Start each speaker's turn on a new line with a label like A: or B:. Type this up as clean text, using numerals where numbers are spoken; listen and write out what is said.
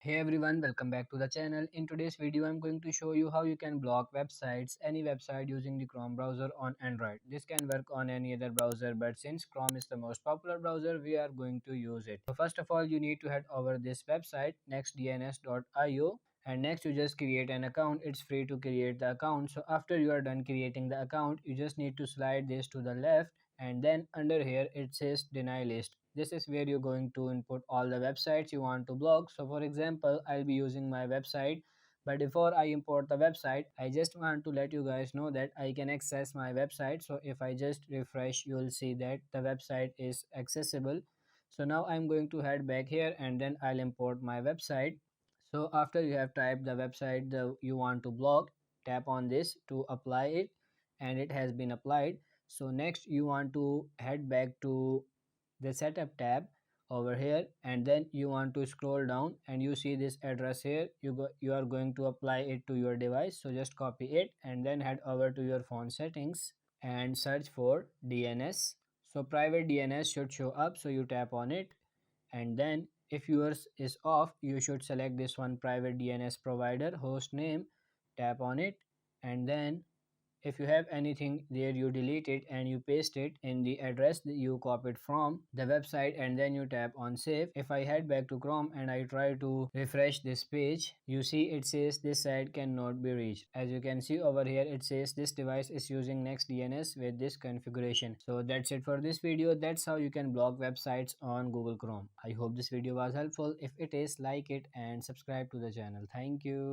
A: Hey everyone, welcome back to the channel. In today's video, I'm going to show you how you can block websites, any website using the Chrome browser on Android. This can work on any other browser, but since Chrome is the most popular browser, we are going to use it. So first of all, you need to head over this website, nextdns.io, and next you just create an account. It's free to create the account. So after you are done creating the account, you just need to slide this to the left, and then under here it says deny list. This is where you're going to input all the websites you want to block. So for example, I'll be using my website, but before I import the website, I just want to let you guys know that I can access my website. So if I just refresh, you'll see that the website is accessible. So now I'm going to head back here and then I'll import my website. So after you have typed the website you want to block, tap on this to apply it, and it has been applied. So next you want to head back to the setup tab over here, and then you want to scroll down and you see this address here. You are going to apply it to your device. So just copy it and then head over to your phone settings and search for DNS. So private DNS should show up, so you tap on it, and then if yours is off, you should select this one, private DNS provider host name, tap on it, and then if you have anything there, you delete it and you paste it in the address that you copied from the website, and then you tap on save. If I head back to Chrome and I try to refresh this page, you see it says this site cannot be reached. As you can see over here, it says this device is using NextDNS with this configuration. So that's it for this video. That's how you can block websites on Google Chrome. I hope this video was helpful. If it is, like it and subscribe to the channel. Thank you.